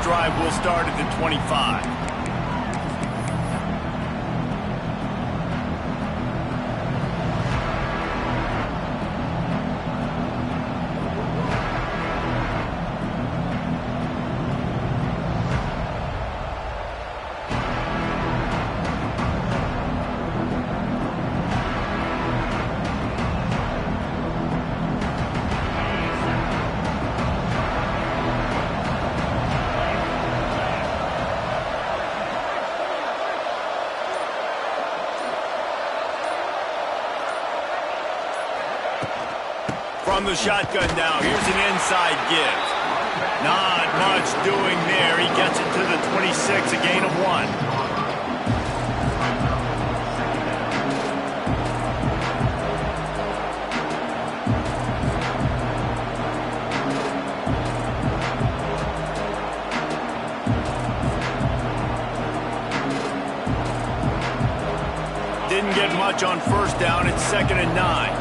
drive will start at the 25. From the shotgun now, here's an inside give. Not much doing there. He gets it to the 26, a gain of 1. Didn't get much on first down. It's 2nd and 9.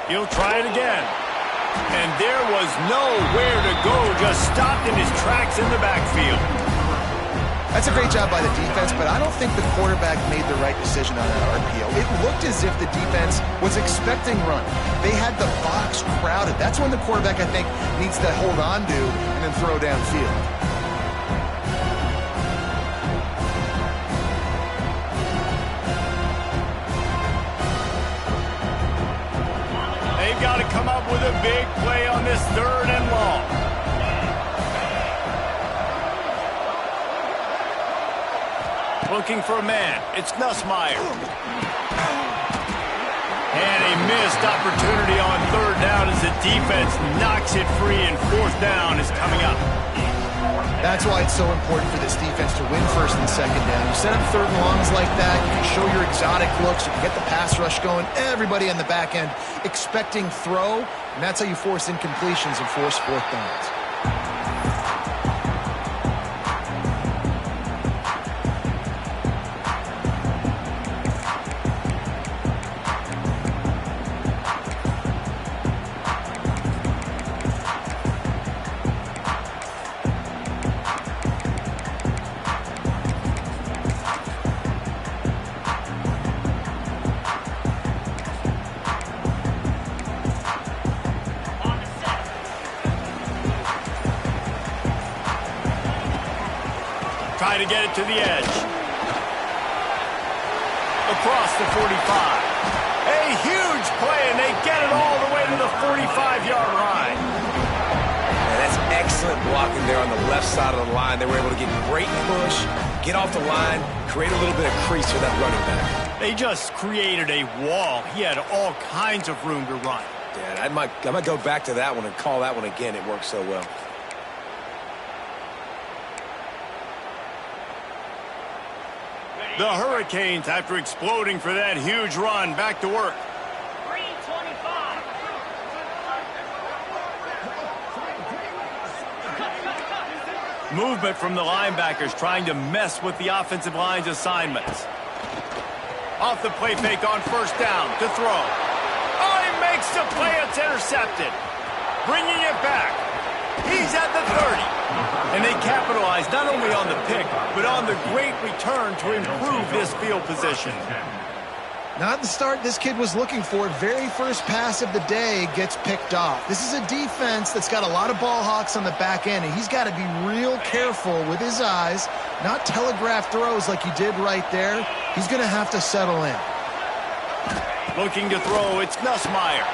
He'll try it again. And there was nowhere to go, just stopped in his tracks in the backfield. That's a great job by the defense, but I don't think the quarterback made the right decision on that RPO. It looked as if the defense was expecting run. They had the box crowded. That's when the quarterback, I think, needs to hold on to and then throw downfield. Got to come up with a big play on this 3rd and long. Looking for a man. It's Nussmeier. And a missed opportunity on 3rd down as the defense knocks it free, and 4th down is coming up. That's why it's so important for this defense to win 1st and 2nd down. You set up 3rd and longs like that, you can show your exotic looks, you can get the pass rush going, everybody on the back end expecting throw, and that's how you force incompletions and force 4th downs. Try to get it to the edge. Across the 45. A huge play, and they get it all the way to the 45-yard line. Yeah, that's excellent blocking there on the left side of the line. They were able to get great push, get off the line, create a little bit of crease for that running back. They just created a wall. He had all kinds of room to run. Yeah, I might go back to that one and call that one again. It worked so well. The Hurricanes, after exploding for that huge run, back to work. 3:25. Movement from the linebackers trying to mess with the offensive line's assignments. Off the play fake on 1st down to throw. Oh, he makes the play. It's intercepted. Bringing it back. He's at the 30. And they capitalize not only on the pick, but on the great return to improve this field position. Not the start this kid was looking for. Very first pass of the day gets picked off. This is a defense that's got a lot of ball hawks on the back end, and he's got to be real careful with his eyes, not telegraph throws like he did right there. He's going to have to settle in. Looking to throw, it's Nussmeier.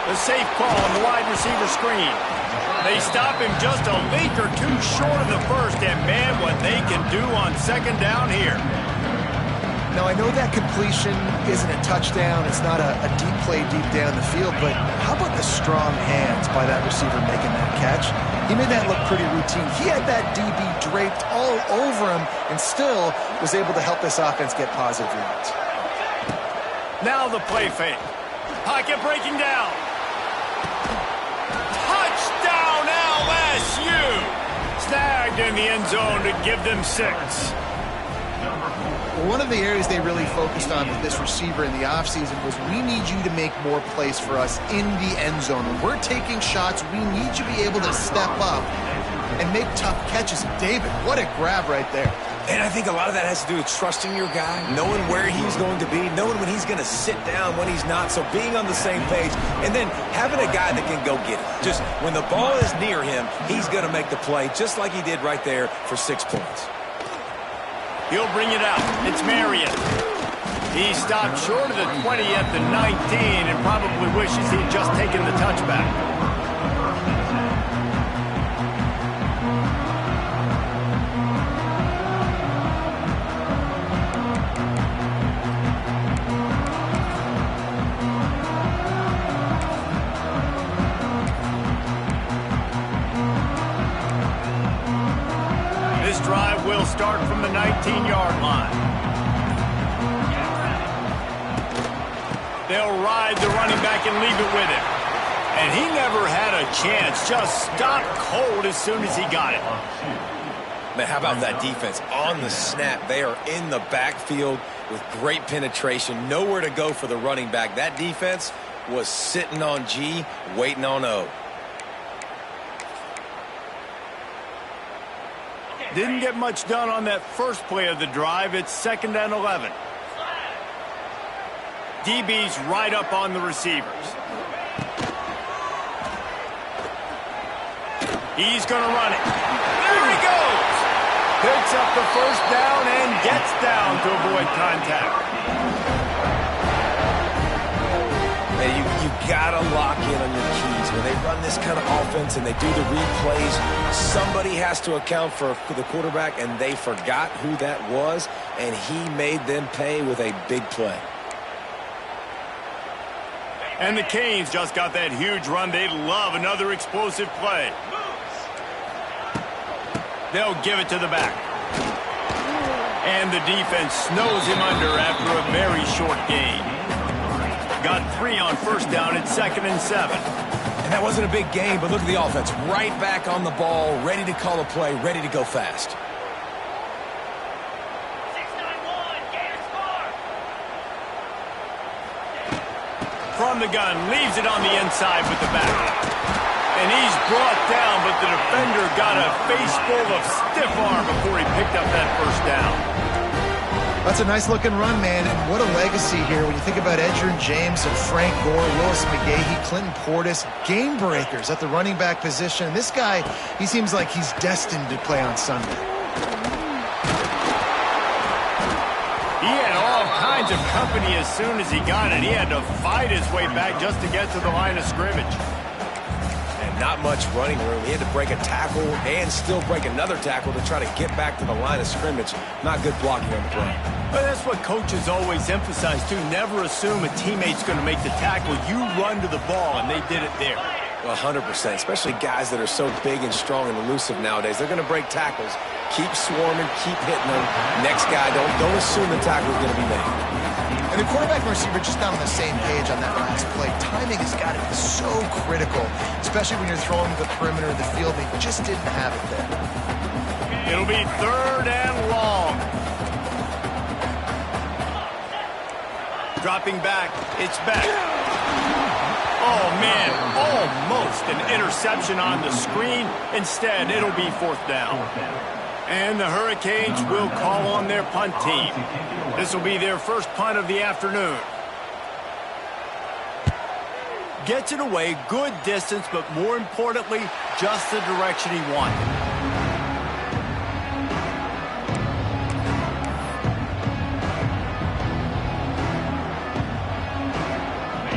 The safe call on the wide receiver screen. They stop him just a leak or two short of the first, and man, what they can do on 2nd down here. Now, I know that completion isn't a touchdown. It's not a deep play deep down the field, but how about the strong hands by that receiver making that catch? He made that look pretty routine. He had that DB draped all over him and still was able to help this offense get positive yards. Now the play fake. Pocket breaking down. Touchdown LSU! Snagged in the end zone to give them 6. Well, one of the areas they really focused on with this receiver in the offseason was we need you to make more plays for us in the end zone. When we're taking shots, we need you to be able to step up and make tough catches. And David, what a grab right there. And I think a lot of that has to do with trusting your guy, knowing where he's going to be, knowing when he's going to sit down, when he's not, so being on the same page, and then having a guy that can go get it. Just when the ball is near him, he's going to make the play, just like he did right there for 6 points. He'll bring it out. It's Marion. He stopped short of the 20 at the 19 and probably wishes he'd just taken the touchback. This drive will start from the 19-yard line. They'll ride the running back and leave it with him. And he never had a chance. Just stopped cold as soon as he got it. Man, how about that defense? On the snap, they are in the backfield with great penetration. Nowhere to go for the running back. That defense was sitting on G, waiting on O. Didn't get much done on that first play of the drive. It's 2nd and 11. DB's right up on the receivers. He's going to run it. There he goes. Picks up the first down and gets down to avoid contact. And you got to lock in on your keys. When they run this kind of offense and they do the replays, somebody has to account for the quarterback, and they forgot who that was, and he made them pay with a big play. And the Canes just got that huge run. They love another explosive play. They'll give it to the back. And the defense snows him under after a very short gain. Got 3 on first down at 2nd and 7. And that wasn't a big game, but look at the offense. Right back on the ball, ready to call a play, ready to go fast. From the gun, leaves it on the inside with the back. And he's brought down, but the defender got a face full of stiff arm before he picked up that first down. That's a nice-looking run, man, and what a legacy here when you think about Edgerrin James and Frank Gore, Willis McGahee, Clinton Portis, game breakers at the running back position. And this guy, he seems like he's destined to play on Sunday. He had all kinds of company as soon as he got it. He had to fight his way back just to get to the line of scrimmage. Not much running room. He had to break a tackle and still break another tackle to try to get back to the line of scrimmage. Not good blocking on the play. But that's what coaches always emphasize, too. Never assume a teammate's going to make the tackle. You run to the ball, and they did it there. 100%, especially guys that are so big and strong and elusive nowadays. They're going to break tackles. Keep swarming, keep hitting them. Next guy, don't assume the tackle is going to be made. And the quarterback and receiver just not on the same page on that last play. Timing has got to be so critical, especially when you're throwing to the perimeter of the field. They just didn't have it there. It'll be 3rd and long. Dropping back, it's back. Oh, man, almost an interception on the screen. Instead, it'll be 4th down. And the Hurricanes will call on their punt team. This will be their first punt of the afternoon. Gets it away, good distance, but more importantly, just the direction he wanted.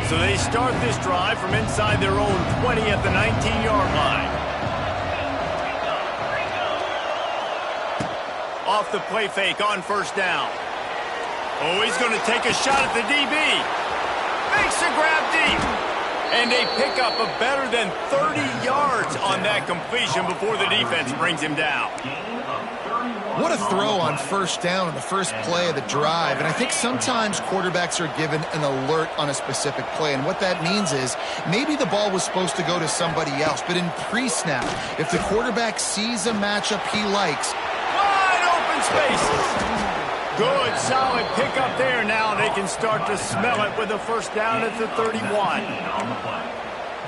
So they start this drive from inside their own 20 at the 19-yard line. Off the play fake on first down. Oh, he's going to take a shot at the DB. Makes a grab deep. And they pick up a better than 30 yards on that completion before the defense brings him down. What a throw on first down in the first play of the drive. And I think sometimes quarterbacks are given an alert on a specific play. And what that means is maybe the ball was supposed to go to somebody else. But in pre-snap, if the quarterback sees a matchup he likes, Wide open spaces. Good, solid pickup there. Now they can start to smell it with a first down at the 31.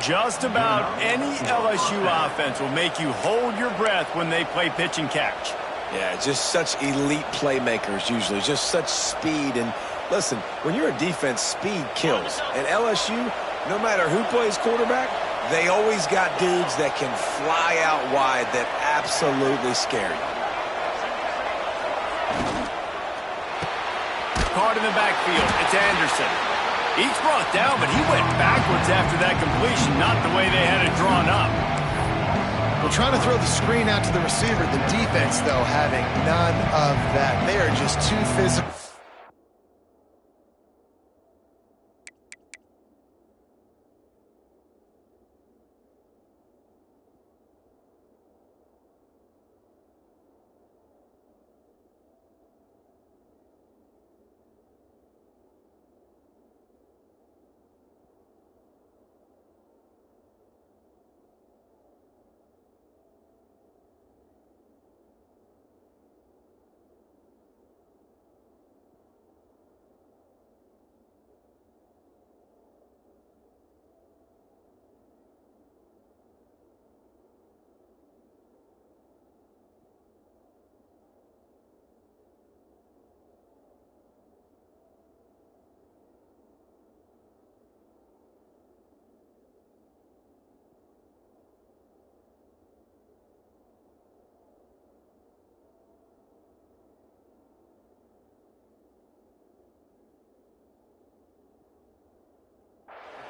Just about any LSU offense will make you hold your breath when they play pitch and catch. Yeah, just such elite playmakers usually, just such speed. And listen, when you're a defense, speed kills. And LSU, no matter who plays quarterback, they always got dudes that can fly out wide that absolutely scare you. Caught in the backfield, it's Anderson. He's brought down, but he went backwards after that completion, not the way they had it drawn up. Well, trying to throw the screen out to the receiver. The defense, though, having none of that. They are just too physical.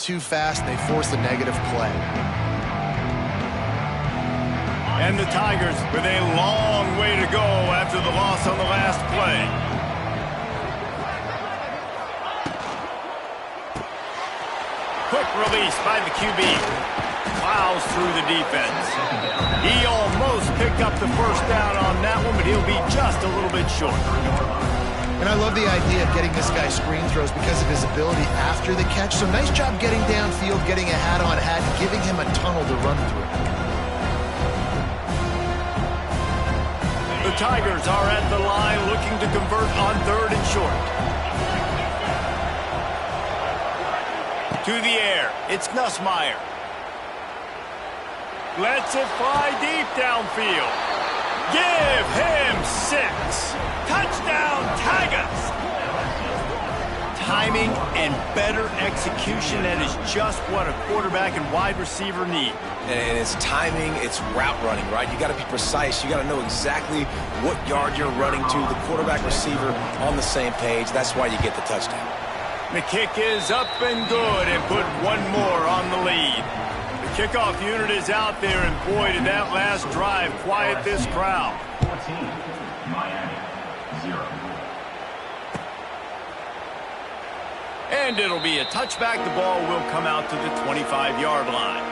Too fast, they force a negative play. And the Tigers with a long way to go after the loss on the last play. Quick release by the QB. Plows through the defense. He almost picked up the first down on that one, but he'll be just a little bit short. And I love the idea of getting this guy screen throws because of his ability after the catch. So nice job getting downfield, getting a hat-on-hat, and giving him a tunnel to run through. The Tigers are at the line looking to convert on 3rd and short. To the air, it's Nussmeier. Lets it fly deep downfield. Give him 6. Touchdown, Tigers! Timing and better execution, that is just what a quarterback and wide receiver need. And it's timing, it's route running, right? You got to be precise. You got to know exactly what yard you're running to. The quarterback receiver on the same page. That's why you get the touchdown. The kick is up and good, and put one more on the lead. The kickoff unit is out there, and boy, did that last drive quiet this crowd. 14, Miami, 0. And it'll be a touchback. The ball will come out to the 25-yard line.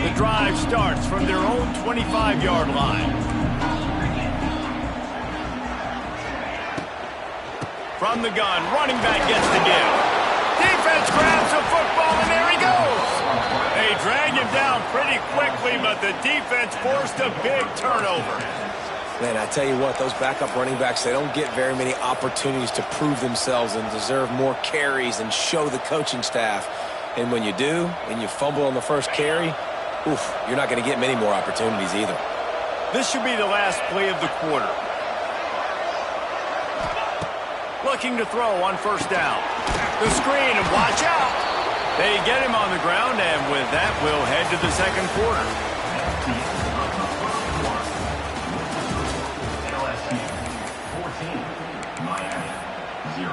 The drive starts from their own 25-yard line. From the gun, running back gets the give. Defense grabs the football, and there he goes. They drag him down pretty quickly, but the defense forced a big turnover. Man, I tell you what, those backup running backs, they don't get very many opportunities to prove themselves and deserve more carries and show the coaching staff. And when you do, and you fumble on the first carry, oof, you're not going to get many more opportunities either. This should be the last play of the quarter. Looking to throw on first down. The screen, and watch out. They get him on the ground, and with that, we'll head to the second quarter. LSU, 14, Miami, 0.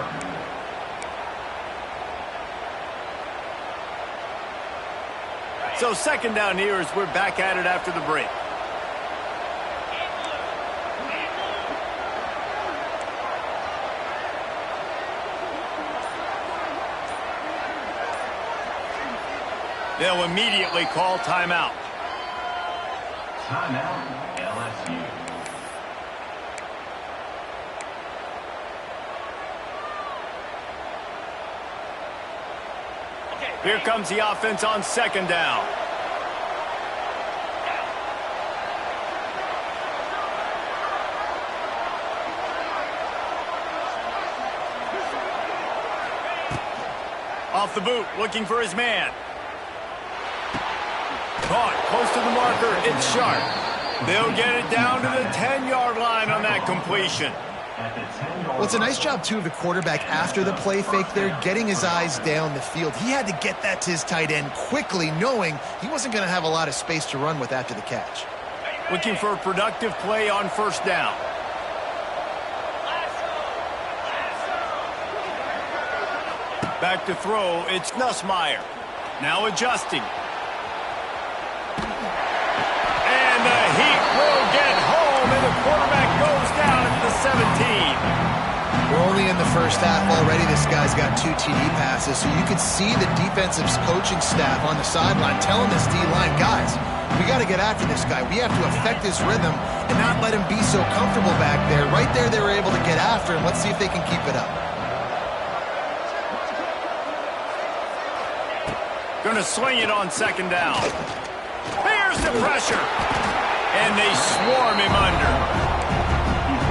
So second down here as we're back at it after the break. They'll immediately call timeout. Timeout, LSU. Here comes the offense on second down. Off the boot, looking for his man. Caught, close to the marker, it's sharp. They'll get it down to the 10-yard line on that completion. Well, it's a nice job, too, of the quarterback after the play fake there, getting his eyes down the field. He had to get that to his tight end quickly, knowing he wasn't going to have a lot of space to run with after the catch. Looking for a productive play on first down. Back to throw, it's Nussmeier. Now adjusting. And the heat will get home, and the quarterback goes down at the 17. We're only in the first half already. This guy's got 2 TD passes, so you could see the defensive coaching staff on the sideline telling this D-line, guys, we got to get after this guy. We have to affect his rhythm and not let him be so comfortable back there. Right there, they were able to get after him. Let's see if they can keep it up. Going to swing it on second down. Here's the pressure. And they swarm him under.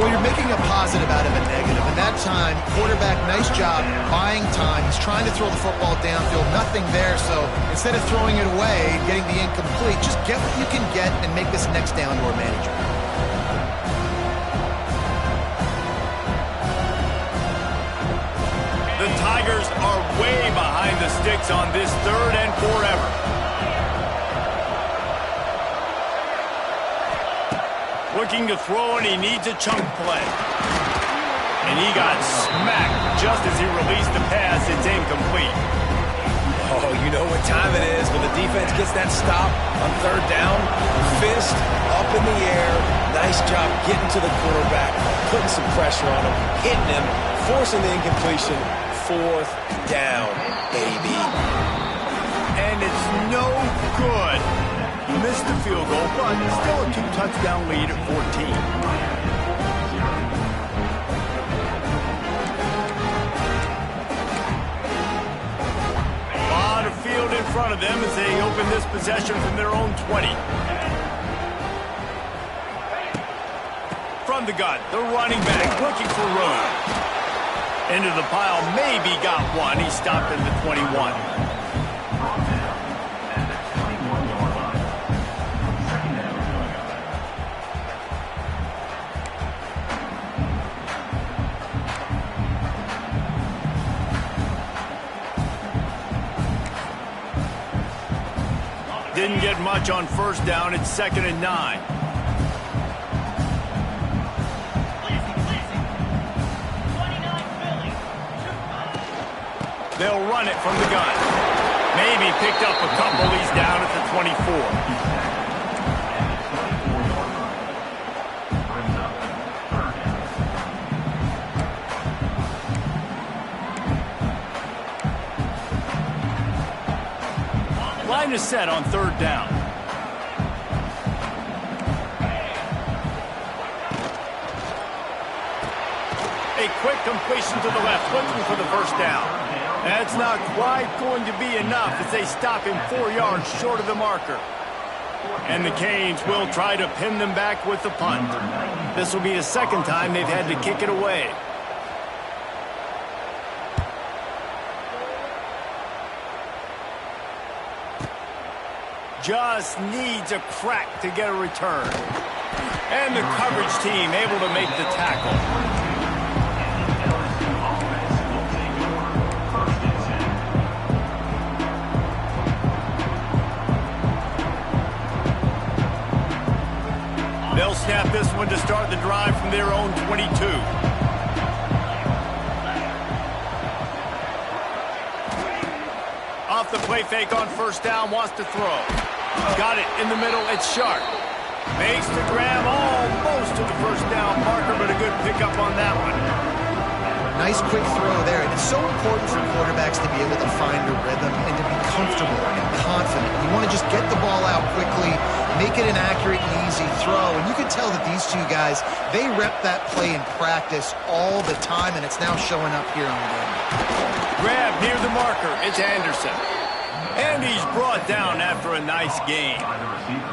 Well, you're making a positive out of a negative. And that time, quarterback, nice job buying time. He's trying to throw the football downfield. Nothing there. So instead of throwing it away, getting the incomplete, just get what you can get and make this next down more manageable. The Tigers are way behind the sticks on this 3rd and forever. Looking to throw, and he needs a chunk play. And he got smacked just as he released the pass. It's incomplete. Oh, you know what time it is when the defense gets that stop on 3rd down. Fist up in the air. Nice job getting to the quarterback, putting some pressure on him, hitting him, forcing the incompletion. 4th down, baby. And it's no good. Missed the field goal, but still a 2-touchdown lead at 14. A lot of field in front of them as they open this possession from their own 20. From the gun, the running back looking for room. Into the pile, maybe got one. He stopped at the 21. Didn't get much on first down. It's 2nd and 9. They'll run it from the gun. Maybe picked up a couple. He's down at the 24. Line is set on 3rd down. A quick completion to the left, looking for the first down. That's not quite going to be enough as they stop him 4 yards short of the marker. And the Canes will try to pin them back with the punt. This will be the 2nd time they've had to kick it away. Just needs a crack to get a return. And the coverage team able to make the tackle. They'll snap this one to start the drive from their own 22. Off the play fake on first down, wants to throw. Got it in the middle, it's Sharp. Makes the grab almost to the first down marker, but a good pickup on that one. Nice quick throw there. And it's so important for quarterbacks to be able to find a rhythm and to be comfortable and confident. You want to just get the ball out quickly, make it an accurate and easy throw. And you can tell that these two guys, they rep that play in practice all the time, and it's now showing up here on the game. Grab near the marker. It's Anderson. And he's brought down after a nice gain. By the receiver.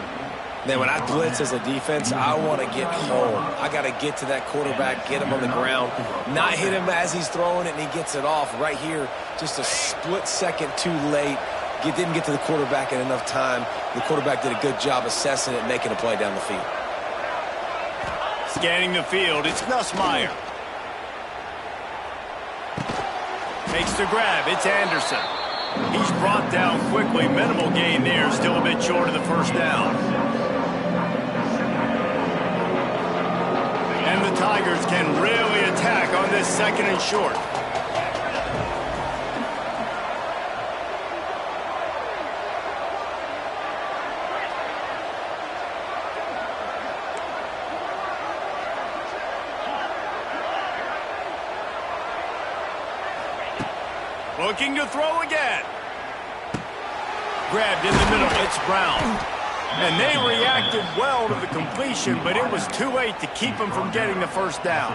Man, when I blitz as a defense, I want to get home. I got to get to that quarterback, get him on the ground, not hit him as he's throwing it, and he gets it off. Right here, just a split second too late. Didn't get to the quarterback in enough time. The quarterback did a good job assessing it and making a play down the field. Scanning the field, it's Nussmeier. Makes the grab, it's Anderson. He's brought down quickly. Minimal gain there, still a bit short of the first down. And the Tigers can really attack on this second and short. Looking to throw again. Grabbed in the middle, it's Brown. And they reacted well to the completion, but it was too late to keep them from getting the first down.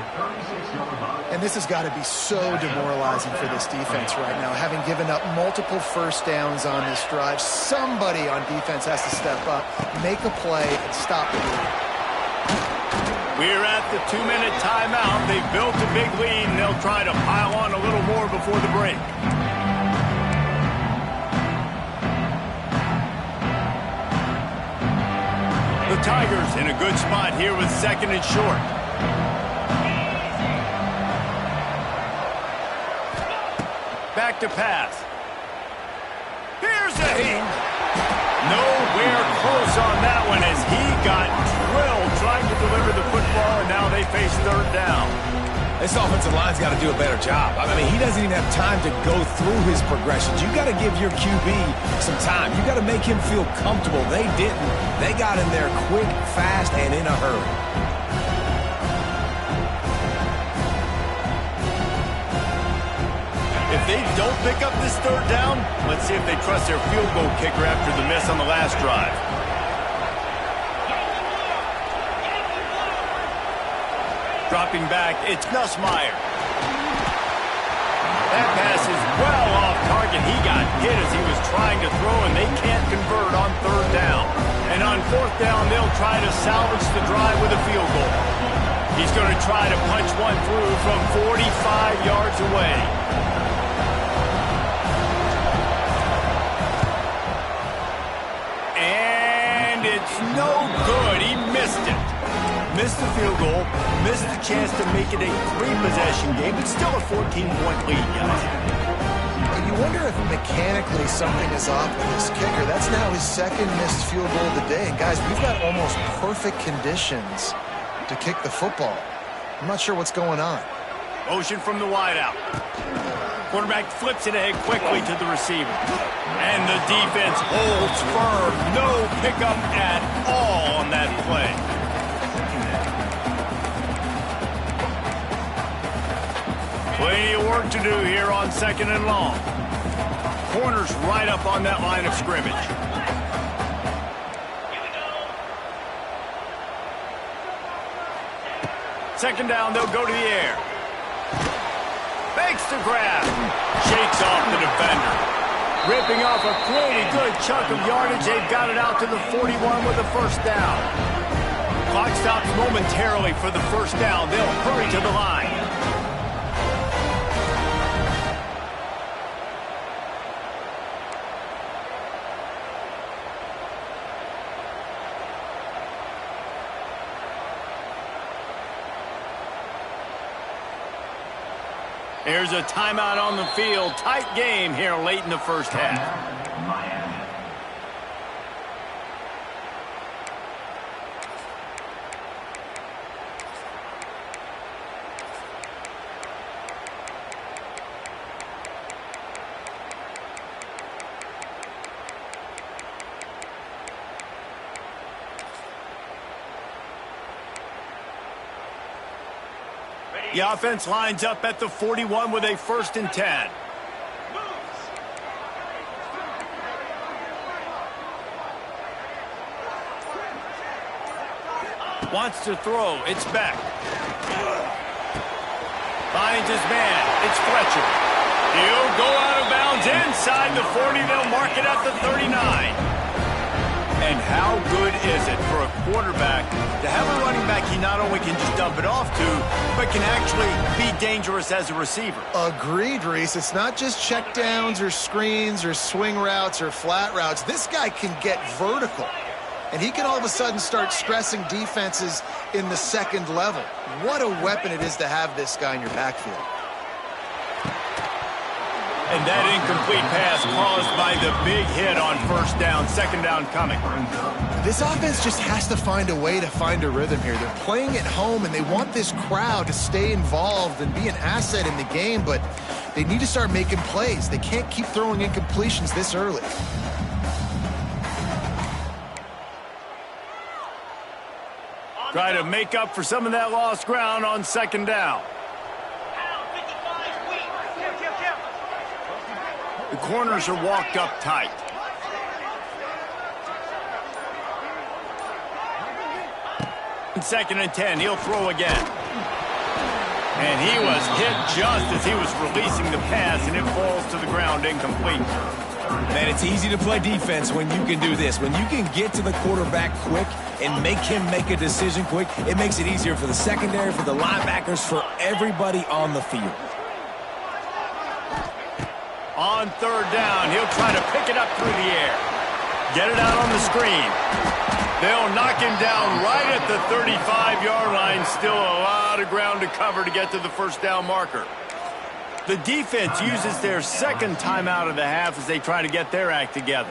And this has got to be so demoralizing for this defense right now. Having given up multiple first downs on this drive, somebody on defense has to step up, make a play, and stop the lead. We're at the 2-minute timeout. They've built a big lead, and they'll try to pile on a little more before the break. The Tigers in a good spot here with second and short. Back to pass. Here's a hit. Nowhere close on that one as he got drilled trying to deliver the football, and now they face third down. This offensive line's got to do a better job. I mean, he doesn't even have time to go through his progressions. You got to give your QB some time. You got to make him feel comfortable. They didn't. They got in there quick, fast, and in a hurry. If they don't pick up this third down, let's see if they trust their field goal kicker after the miss on the last drive. Dropping back, it's Nussmeier. That pass is well off target. He got hit as he was trying to throw, and they can't convert on third down. And on fourth down, they'll try to salvage the drive with a field goal. He's going to try to punch one through from 45 yards away. And it's no good. He missed it. Missed the field goal, missed the chance to make it a 3-possession game, but still a 14-point lead, guys. You wonder if mechanically something is off with this kicker. That's now his second missed field goal of the day. And guys, we've got almost perfect conditions to kick the football. I'm not sure what's going on. Motion from the wideout. Quarterback flips it ahead quickly to the receiver. And the defense holds firm. No pickup at all on that play. Plenty of work to do here on second and long. Corner's right up on that line of scrimmage. Second down, they'll go to the air. Fakes the grab. Shakes off the defender. Ripping off a pretty good chunk of yardage. They've got it out to the 41 with a first down. Clock stops momentarily for the first down. They'll hurry to the line. There's a timeout on the field. Tight game here late in the first half. Miami. The offense lines up at the 41 with a 1st and 10. Wants to throw. It's Beck. Finds his man. It's Fletcher. He'll go out of bounds inside the 40. They'll mark it at the 39. And how good is it for a quarterback to have a running back he not only can just dump it off to, but can actually be dangerous as a receiver? Agreed, Reese. It's not just checkdowns or screens or swing routes or flat routes. This guy can get vertical, and he can all of a sudden start stressing defenses in the second level. What a weapon it is to have this guy in your backfield. And that incomplete pass caused by the big hit on first down, second down coming. This offense just has to find a way to find a rhythm here. They're playing at home, and they want this crowd to stay involved and be an asset in the game, but they need to start making plays. They can't keep throwing incompletions this early. Try to make up for some of that lost ground on second down. The corners are walked up tight. Second and 10, he'll throw again. And he was hit just as he was releasing the pass, and it falls to the ground incomplete. Man, it's easy to play defense when you can do this. When you can get to the quarterback quick and make him make a decision quick, it makes it easier for the secondary, for the linebackers, for everybody on the field. On third down, he'll try to pick it up through the air. Get it out on the screen. They'll knock him down right at the 35-yard line. Still a lot of ground to cover to get to the first down marker. The defense uses their second timeout of the half as they try to get their act together.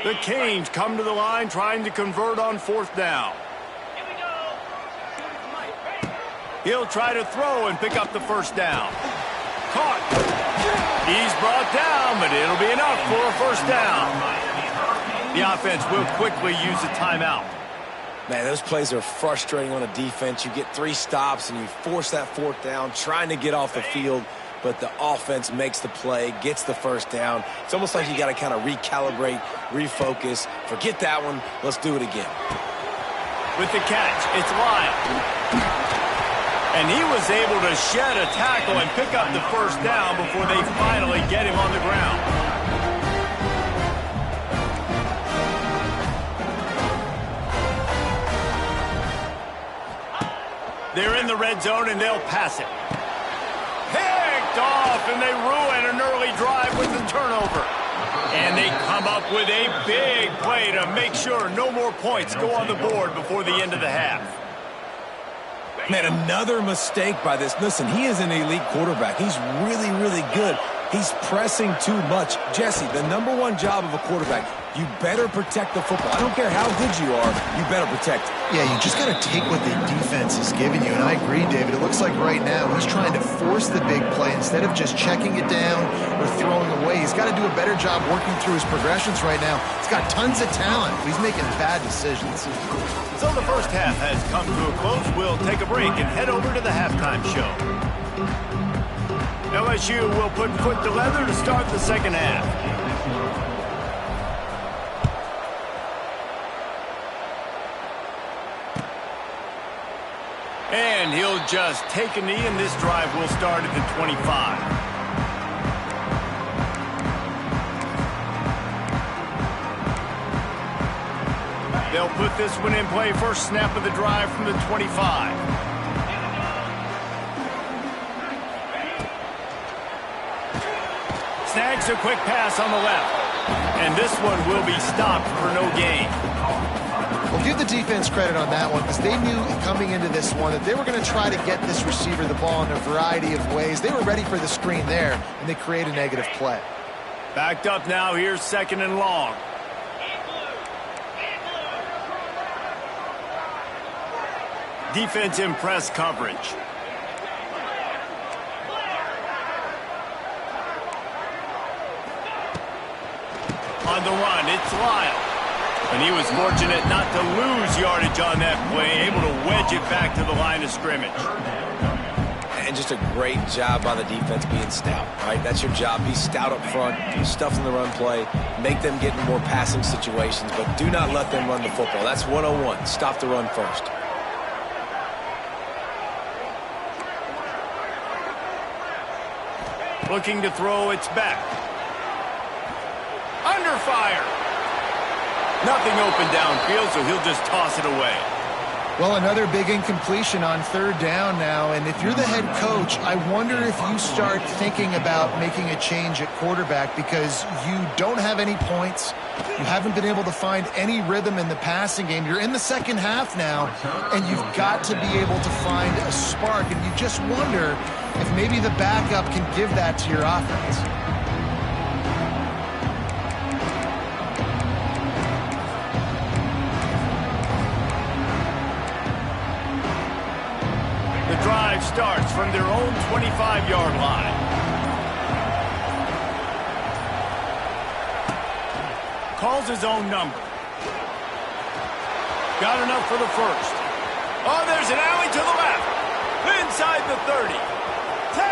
The Canes come to the line trying to convert on fourth down. He'll try to throw and pick up the first down. Caught. He's brought down, but it'll be enough for a first down. The offense will quickly use a timeout. Man, those plays are frustrating on a defense. You get 3 stops and you force that fourth down, trying to get off the field, but the offense makes the play, gets the first down. It's almost like you got to kind of recalibrate, refocus. Forget that one. Let's do it again. With the catch, it's Lyle. And he was able to shed a tackle and pick up the first down before they finally get him on the ground. They're in the red zone, and they'll pass it. Picked off, and they ruin an early drive with the turnover. And they come up with a big play to make sure no more points go on the board before the end of the half. Man, another mistake by this. Listen, he is an elite quarterback. He's really, really good. He's pressing too much. Jesse, the #1 job of a quarterback, you better protect the football. I don't care how good you are, you better protect it. Yeah, you just got to take what the defense is giving you. And I agree, David. It looks like right now he's trying to force the big play instead of just checking it down or throwing away. He's got to do a better job working through his progressions right now. He's got tons of talent, but he's making bad decisions. So the first half has come to a close. We'll take a break and head over to the halftime show. LSU will put foot to leather to start the second half. And he'll just take a knee, and this drive will start at the 25. They'll put this one in play. First snap of the drive from the 25. Snags a quick pass on the left. And this one will be stopped for no gain. Well, give the defense credit on that one because they knew coming into this one that they were going to try to get this receiver the ball in a variety of ways. They were ready for the screen there, and they create a negative play. Backed up now. Here's second and long. Defense in press coverage. On the run, it's Lyle. And he was fortunate not to lose yardage on that play, able to wedge it back to the line of scrimmage. And just a great job by the defense being stout, right? That's your job. Be stout up front, stuff in the run play, make them get in more passing situations, but do not let them run the football. That's 101. Stop the run first. Looking to throw, it's back. Under fire. Nothing open downfield, so he'll just toss it away. Well, another big incompletion on third down now, and if you're the head coach, I wonder if you start thinking about making a change at quarterback because you don't have any points. You haven't been able to find any rhythm in the passing game. You're in the second half now, and you've got to be able to find a spark, and you just wonder if maybe the backup can give that to your offense. The drive starts from their own 25-yard line. Calls his own number. Got enough for the first. Oh, there's an alley to the left. Inside the 30. 10.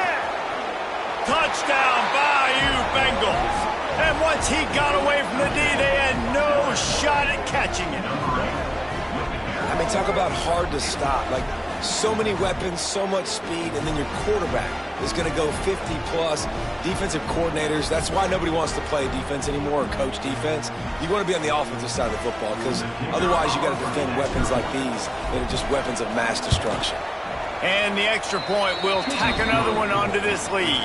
Touchdown, Bayou Bengals. And once he got away from the D, they had no shot at catching him. I mean, talk about hard to stop. Like, so many weapons, so much speed, and then your quarterback is going to go 50-plus. Defensive coordinators, that's why nobody wants to play defense anymore or coach defense. You want to be on the offensive side of the football because otherwise you got to defend weapons like these that are just weapons of mass destruction. And the extra point will tack another one onto this lead.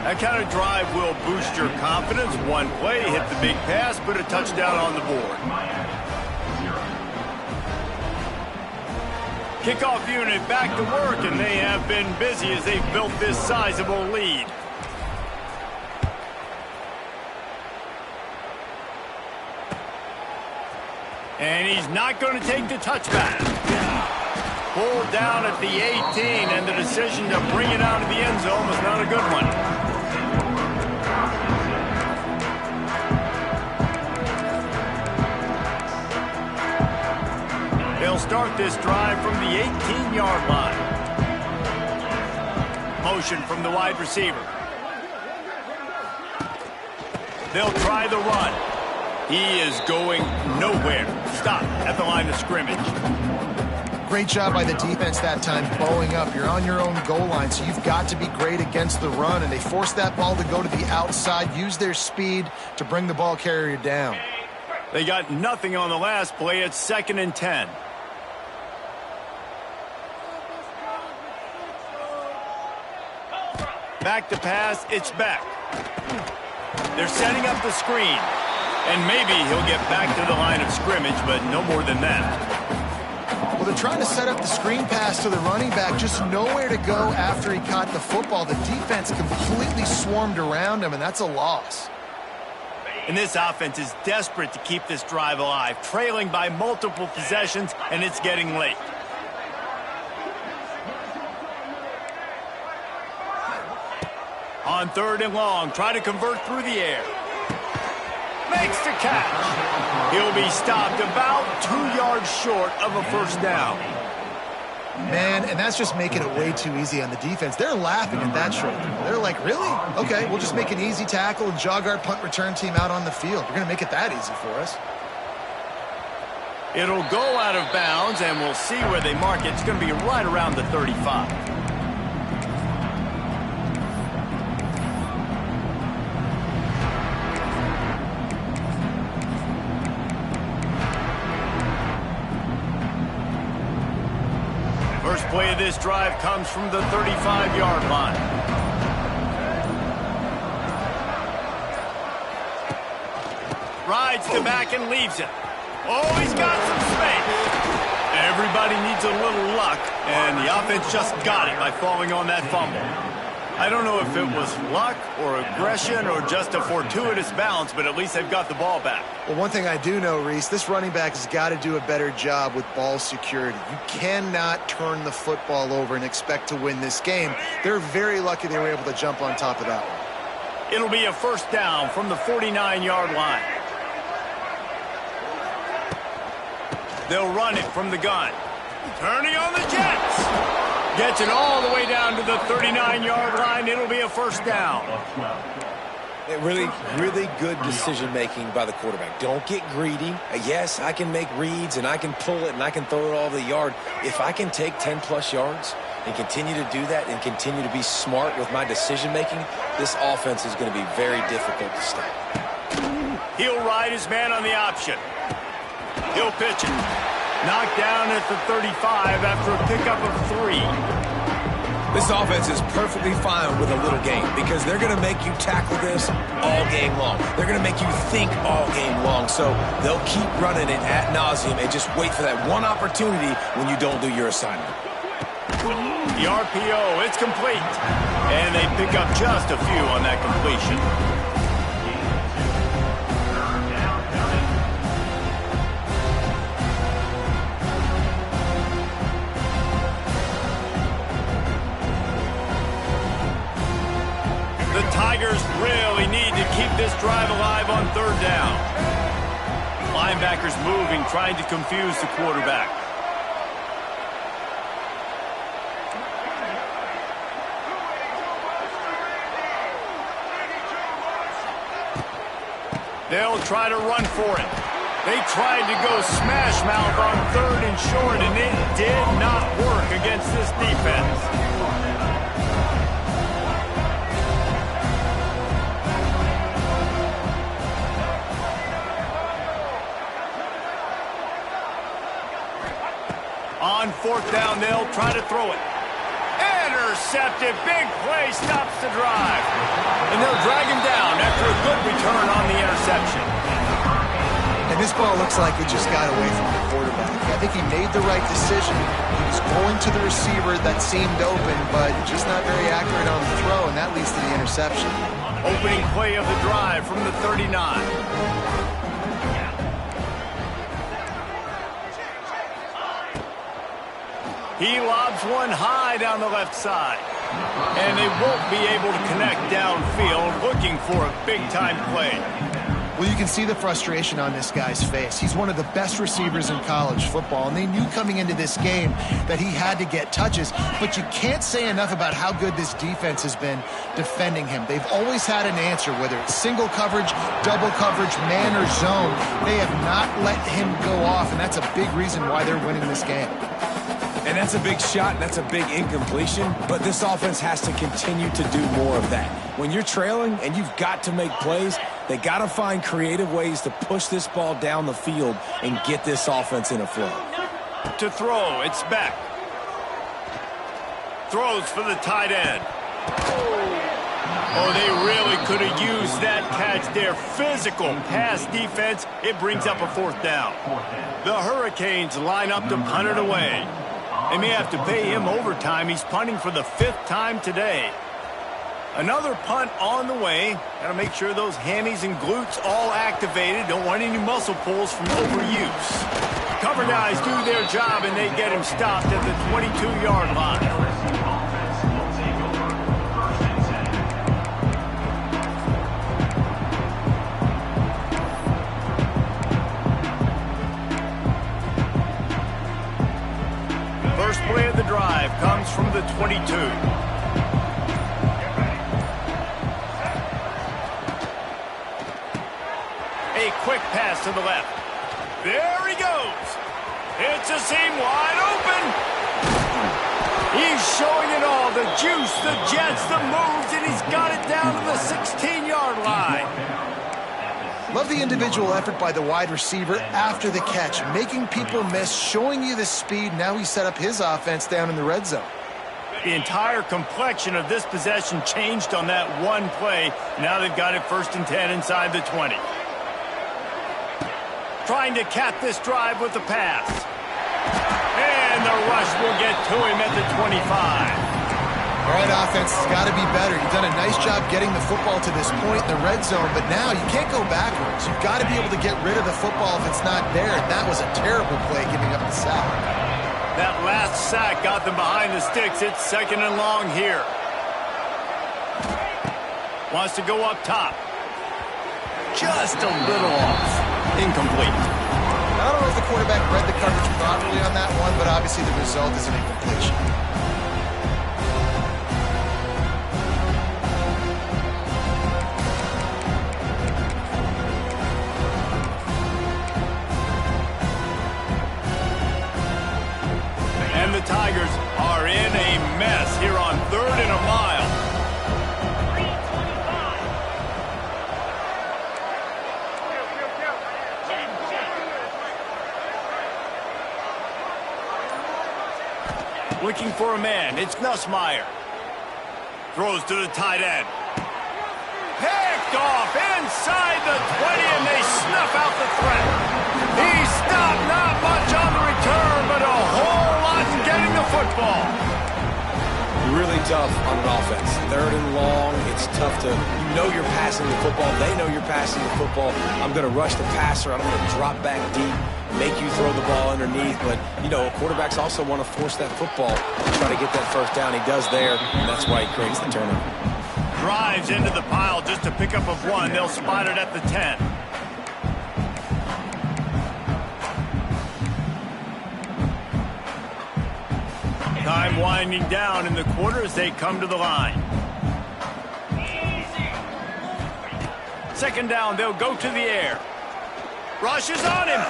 That kind of drive will boost your confidence. One play, hit the big pass, put a touchdown on the board. Kickoff unit back to work, and they have been busy as they've built this sizable lead. And he's not going to take the touchback. Pulled down at the 18, and the decision to bring it out of the end zone was not a good one. They'll start this drive from the 18-yard line. Motion from the wide receiver. They'll try the run. He is going nowhere. Stop at the line of scrimmage. Great job by the defense that time, bowing up. You're on your own goal line, so you've got to be great against the run, and they forced that ball to go to the outside, use their speed to bring the ball carrier down. They got nothing on the last play. It's 2nd and 10. Back to pass, it's back. They're setting up the screen. And maybe he'll get back to the line of scrimmage, but no more than that. Well, they're trying to set up the screen pass to the running back, just nowhere to go after he caught the football. The defense completely swarmed around him, and that's a loss. And this offense is desperate to keep this drive alive, trailing by multiple possessions, and it's getting late. On 3rd and long, try to convert through the air. Makes the catch. He'll be stopped about 2 yards short of a first down. Man, and that's just making it way too easy on the defense. They're laughing at that short throw. They're like, really? Okay, we'll just make an easy tackle and jog our punt return team out on the field. We're going to make it that easy for us. It'll go out of bounds, and we'll see where they mark it. It's going to be right around the 35. First play of this drive comes from the 35-yard line. Rides to back and leaves it. Oh, he's got some space. Everybody needs a little luck, and the offense just got it by falling on that fumble. I don't know if it was luck or aggression or just a fortuitous bounce, but at least they've got the ball back. Well, one thing I do know, Reese, this running back has got to do a better job with ball security. You cannot turn the football over and expect to win this game. They're very lucky they were able to jump on top of that one. It'll be a first down from the 49-yard line. They'll run it from the gun. Turning on the Jets. Gets it all the way down to the 39-yard line. It'll be a first down. Really, really good decision-making by the quarterback. Don't get greedy. Yes, I can make reads, and I can pull it, and I can throw it all the yard. If I can take 10-plus yards and continue to do that and continue to be smart with my decision-making, this offense is going to be very difficult to stop. He'll ride his man on the option. He'll pitch it. Knocked down at the 35 after a pickup of 3. This offense is perfectly fine with a little game because they're going to make you tackle this all game long. They're going to make you think all game long. So they'll keep running it ad nauseum and just wait for that one opportunity when you don't do your assignment. The RPO, it's complete. And they pick up just a few on that completion. The Tigers really need to keep this drive alive on 3rd down. Linebackers moving, trying to confuse the quarterback. They'll try to run for it. They tried to go smash mouth on 3rd and short, and it did not work against this defense. On 4th down, they'll try to throw it. Intercepted. Big play stops the drive. And they'll drag him down after a good return on the interception. And this ball looks like it just got away from the quarterback. I think he made the right decision. He was going to the receiver that seemed open, but just not very accurate on the throw, and that leads to the interception. Opening play of the drive from the 39. He lobs one high down the left side. And they won't be able to connect downfield, looking for a big-time play. Well, you can see the frustration on this guy's face. He's one of the best receivers in college football, and they knew coming into this game that he had to get touches, but you can't say enough about how good this defense has been defending him. They've always had an answer, whether it's single coverage, double coverage, man or zone. They have not let him go off, and that's a big reason why they're winning this game. And that's a big shot, and that's a big incompletion, but this offense has to continue to do more of that. When you're trailing and you've got to make plays, they got to find creative ways to push this ball down the field and get this offense in a flow. To throw, it's back. Throws for the tight end. Oh, they really could have used that catch there. Physical pass defense, it brings up a 4th down. The Hurricanes line up to punt it away. They may have to pay him overtime. He's punting for the 5th time today. Another punt on the way. Got to make sure those hammies and glutes all activated. Don't want any muscle pulls from overuse. Cover guys do their job, and they get him stopped at the 22-yard line. First play of the drive comes from the 22. A quick pass to the left. There he goes. It's a seam wide open. He's showing it all. The juice, the jets, the moves, and he's got it down to the 16-yard line. Love the individual effort by the wide receiver after the catch, making people miss, showing you the speed. Now he set up his offense down in the red zone. The entire complexion of this possession changed on that one play. Now they've got it 1st and 10 inside the 20. Trying to cap this drive with the pass. And the rush will get to him at the 25. All right, offense has got to be better. You've done a nice job getting the football to this point in the red zone, but now you can't go backwards. You've got to be able to get rid of the football if it's not there, and that was a terrible play, giving up the sack. That last sack got them behind the sticks. It's 2nd and long here. Wants to go up top. Just a little off. Incomplete. I don't know if the quarterback read the coverage properly on that one, but obviously the result is an incompletion. And the Tigers are in a mess here on 3rd and a mile. Looking for a man. It's Nussmeier. Throws to the tight end. Picked off inside the 20, and they snuff out the threat. He stopped, not much on the return, but a whole lot getting the football. Really tough on an offense. 3rd and long, it's tough to, you know you're passing the football. They know you're passing the football. I'm going to rush the passer. I'm going to drop back deep, make you throw the ball underneath. But, you know, quarterbacks also want to force that football, try to get that first down. He does there, and that's why he creates the turnover. Drives into the pile just to pick up a 1. They'll spot it at the 10. Time winding down in the quarter as they come to the line. 2nd down, they'll go to the air. Rush is on him.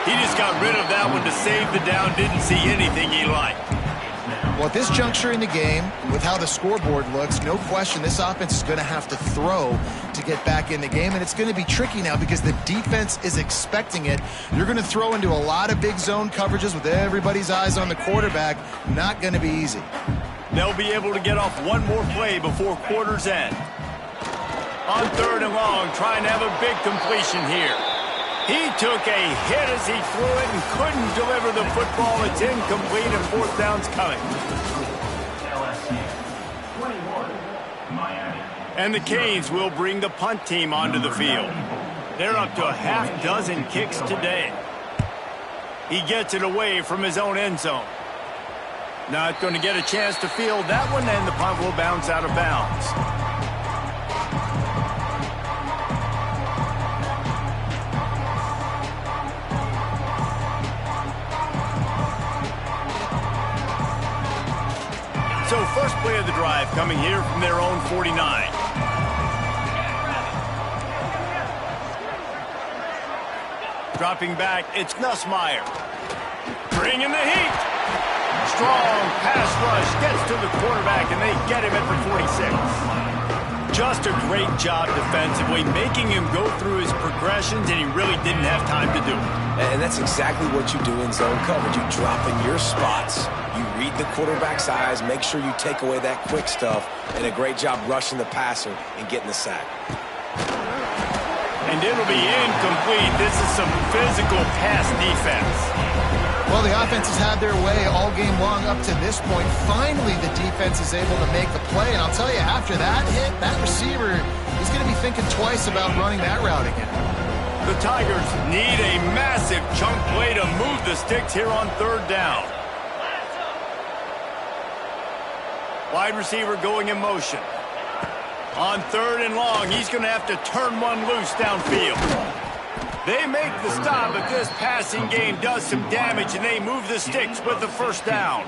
He just got rid of that one to save the down. Didn't see anything he liked. Well, at this juncture in the game, with how the scoreboard looks, no question this offense is going to have to throw to get back in the game, and it's going to be tricky now because the defense is expecting it. You're going to throw into a lot of big zone coverages with everybody's eyes on the quarterback. Not going to be easy. They'll be able to get off one more play before quarter's end. On 3rd and long, trying to have a big completion here. He took a hit as he threw it and couldn't deliver the football. It's incomplete, and 4th down's coming. LSU 21, Miami. And the Canes will bring the punt team onto the field. They're up to a half dozen kicks today. He gets it away from his own end zone. Not going to get a chance to field that one, and the punt will bounce out of bounds. So first play of the drive coming here from their own 49. Dropping back, it's Nussmeier. Bringing the heat. Strong pass rush gets to the quarterback, and they get him at the 46. Just a great job defensively, making him go through his progressions, and he really didn't have time to do it. And that's exactly what you do in zone coverage. You drop in your spots. You read the quarterback's eyes, make sure you take away that quick stuff, and a great job rushing the passer and getting the sack. And it'll be incomplete. This is some physical pass defense. Well, the offense has had their way all game long up to this point. Finally, the defense is able to make the play, and I'll tell you, after that hit, that receiver is going to be thinking twice about running that route again. The Tigers need a massive chunk play to move the sticks here on 3rd down. Wide receiver going in motion. On 3rd and long, he's going to have to turn one loose downfield. They make the stop, but this passing game does some damage, and they move the sticks with the 1st down.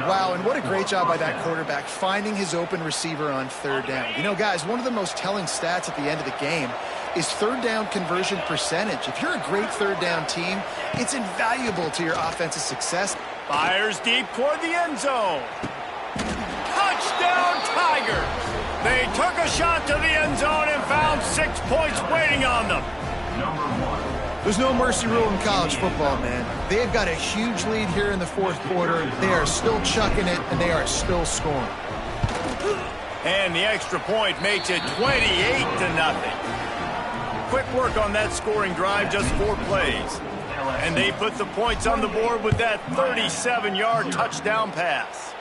Wow, and what a great job by that quarterback finding his open receiver on 3rd down. You know, guys, one of the most telling stats at the end of the game is 3rd down conversion percentage. If you're a great 3rd down team, it's invaluable to your offensive success. Fires deep toward the end zone. Touchdown, Tigers! They took a shot to the end zone and found 6 points waiting on them. There's no mercy rule in college football, man. They've got a huge lead here in the 4th quarter. They are still chucking it, and they are still scoring. And the extra point makes it 28-0. Quick work on that scoring drive, just 4 plays. And they put the points on the board with that 37-yard touchdown pass.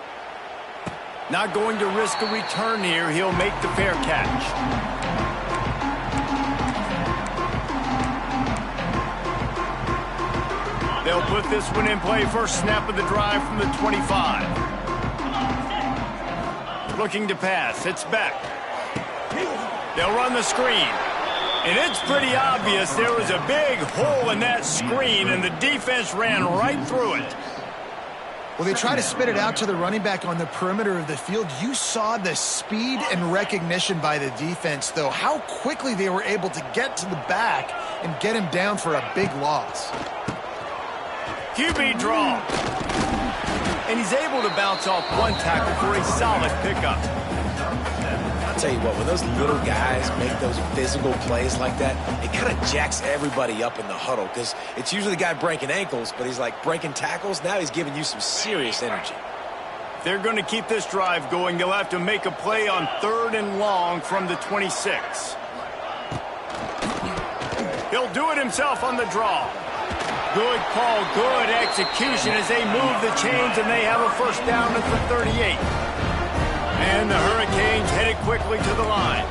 Not going to risk a return here. He'll make the fair catch. They'll put this one in play. First snap of the drive from the 25. Looking to pass. It's back. They'll run the screen. And it's pretty obvious there was a big hole in that screen, and the defense ran right through it. Well, they try to spit it out to the running back on the perimeter of the field. You saw the speed and recognition by the defense, though, how quickly they were able to get to the back and get him down for a big loss. QB draw. and he's able to bounce off one tackle for a solid pickup. I'll tell you what, when those little guys make those physical plays like that, it kind of jacks everybody up in the huddle because it's usually the guy breaking ankles, but he's like breaking tackles. Now he's giving you some serious energy. They're going to keep this drive going. They'll have to make a play on 3rd and long from the 26. He'll do it himself on the draw. Good call, good execution as they move the chains, and they have a first down at the 38. And the Hurricanes headed quickly to the line.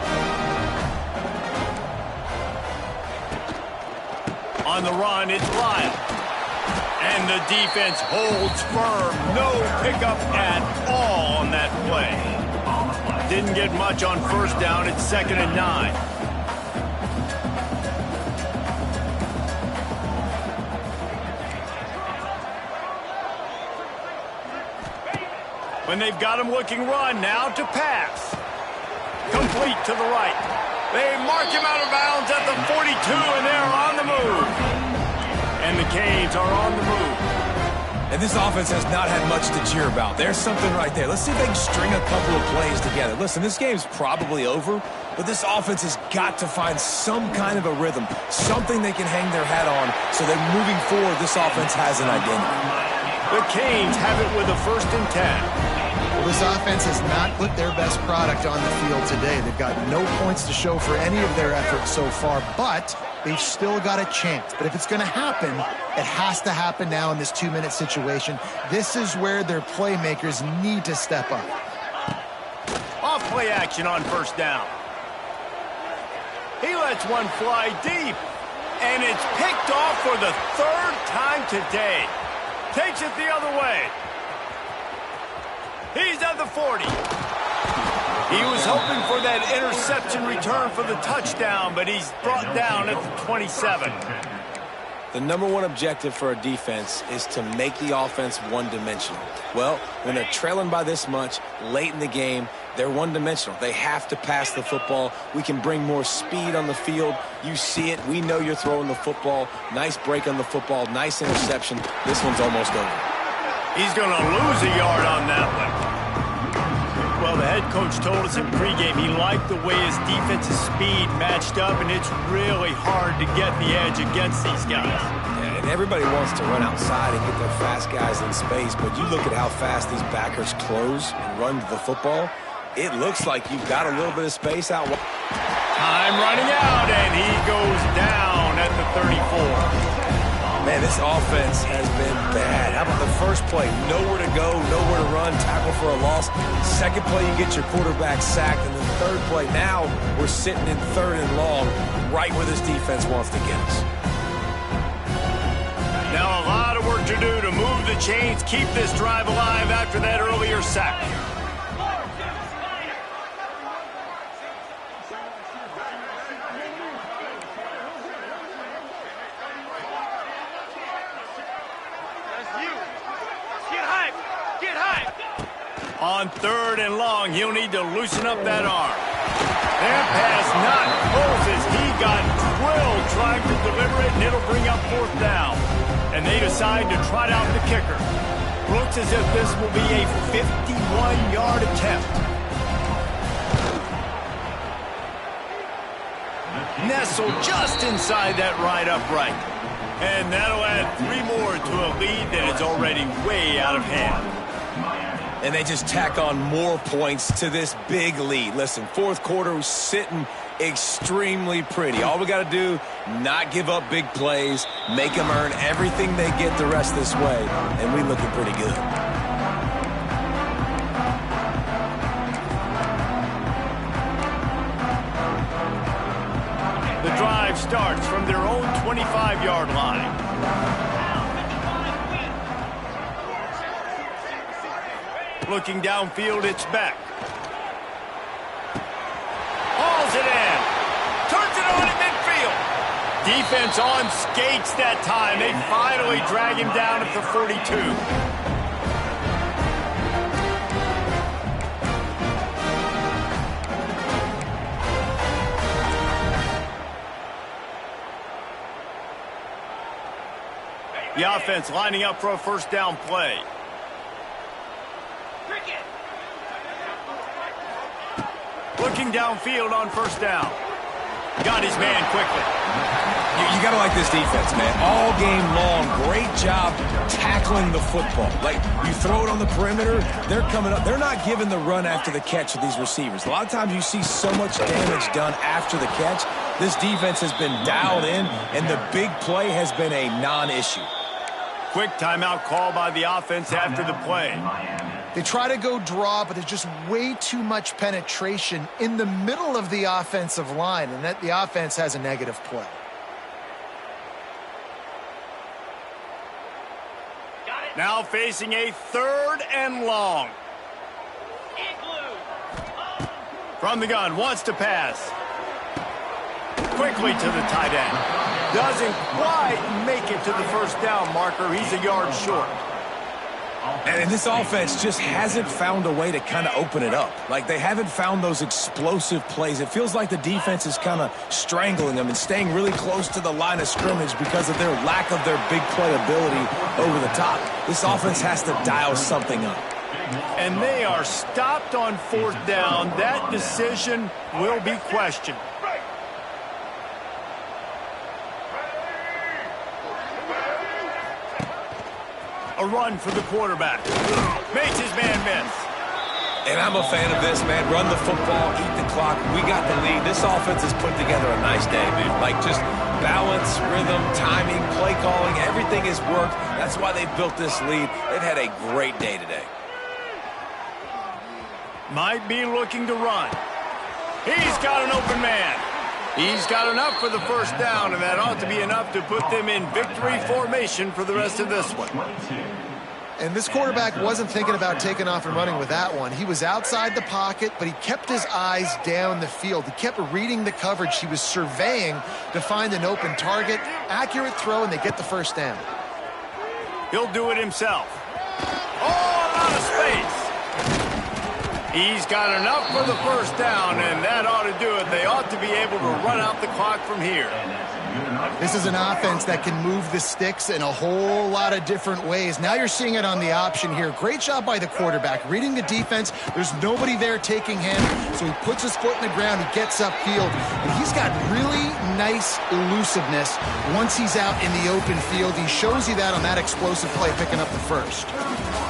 On the run, it's Lyle. And the defense holds firm. No pickup at all on that play. Didn't get much on first down. It's 2nd and 9. When they've got him looking run, now to pass. Complete to the right. They mark him out of bounds at the 42, and they're on the move. And the Canes are on the move. And this offense has not had much to cheer about. There's something right there. Let's see if they can string a couple of plays together. Listen, this game's probably over, but this offense has got to find some kind of a rhythm, something they can hang their hat on so that moving forward, this offense has an identity. The Canes have it with a 1st and 10. Well, this offense has not put their best product on the field today. They've got no points to show for any of their efforts so far, but they've still got a chance. But if it's going to happen, it has to happen now in this 2-minute situation. This is where their playmakers need to step up. Off play action on first down. He lets one fly deep, and it's picked off for the 3rd time today. Takes it the other way. He's at the 40. He was hoping for that interception return for the touchdown, but he's brought down at the 27. The #1 objective for a defense is to make the offense one-dimensional. Well, when they're trailing by this much late in the game, they're one-dimensional. They have to pass the football. We can bring more speed on the field. You see it. We know you're throwing the football. Nice break on the football. Nice interception. This one's almost over. He's going to lose a yard on that one. Well, the head coach told us in pregame he liked the way his defensive speed matched up, and it's really hard to get the edge against these guys. Yeah, and everybody wants to run outside and get their fast guys in space, but you look at how fast these backers close and run to the football, it looks like you've got a little bit of space out. Time running out, and he goes down at the 34. Man, this offense has been bad. How about the first play? Nowhere to go, nowhere to run, tackle for a loss. Second play, you get your quarterback sacked. And the third play, now we're sitting in 3rd and long, right where this defense wants to get us. Now a lot of work to do to move the chains, keep this drive alive after that earlier sack. On 3rd and long, he'll need to loosen up that arm. That pass not close as he got drilled trying to deliver it, and it'll bring up 4th down. And they decide to trot out the kicker. Looks as if this will be a 51-yard attempt. Nestled just inside that right upright. And that'll add 3 more to a lead that is already way out of hand. And they just tack on more points to this big lead. Listen, 4th quarter was sitting extremely pretty. All we got to do, not give up big plays, make them earn everything they get the rest this way, and we looking pretty good. The drive starts from their own 25-yard line. Looking downfield, it's Beck. Hauls it in. Turns it on at midfield. Defense on skates that time. They finally drag him down at the 42. The offense lining up for a first down play. Looking downfield on first down. Got his man quickly. You got to like this defense, man. All game long, great job tackling the football. Like, you throw it on the perimeter, they're coming up. They're not giving the run after the catch to these receivers. A lot of times you see so much damage done after the catch. This defense has been dialed in, and the big play has been a non-issue. Quick timeout call by the offense after the play. They try to go draw, but there's just way too much penetration in the middle of the offensive line, and that the offense has a negative play. Now facing a 3rd and long. From the gun, wants to pass. Quickly to the tight end. Doesn't quite make it to the first down marker. He's a yard short. And this offense just hasn't found a way to kind of open it up. Like, they haven't found those explosive plays. It feels like the defense is kind of strangling them and staying really close to the line of scrimmage because of their lack of their big play ability over the top. This offense has to dial something up. And they are stopped on 4th down. That decision will be questioned. A run for the quarterback. Makes his man miss. And I'm a fan of this, man. Run the football, eat the clock. We got the lead. This offense has put together a nice day, man. Like, just balance, rhythm, timing, play calling, everything has worked. That's why they've built this lead. They've had a great day today. Might be looking to run. He's got an open man. He's got enough for the first down, and that ought to be enough to put them in victory formation for the rest of this one. And this quarterback wasn't thinking about taking off and running with that one. He was outside the pocket, but he kept his eyes down the field. He kept reading the coverage. He was surveying to find an open target. Accurate throw, and they get the first down. He'll do it himself. Oh, a lot of space. He's got enough for the first down, and that ought to do it. They ought to be able to run out the clock from here. This is an offense that can move the sticks in a whole lot of different ways. Now you're seeing it on the option here. Great job by the quarterback. Reading the defense. There's nobody there taking him, so he puts his foot in the ground. He gets upfield, and he's got really nice elusiveness once he's out in the open field. He shows you that on that explosive play, picking up the first.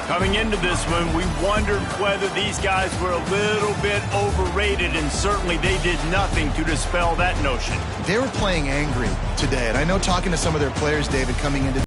Coming into this one, we wondered whether these guys were a little bit overrated, and certainly they did nothing to dispel that notion. They were playing angry today, and I know talking to some of their players, David, coming into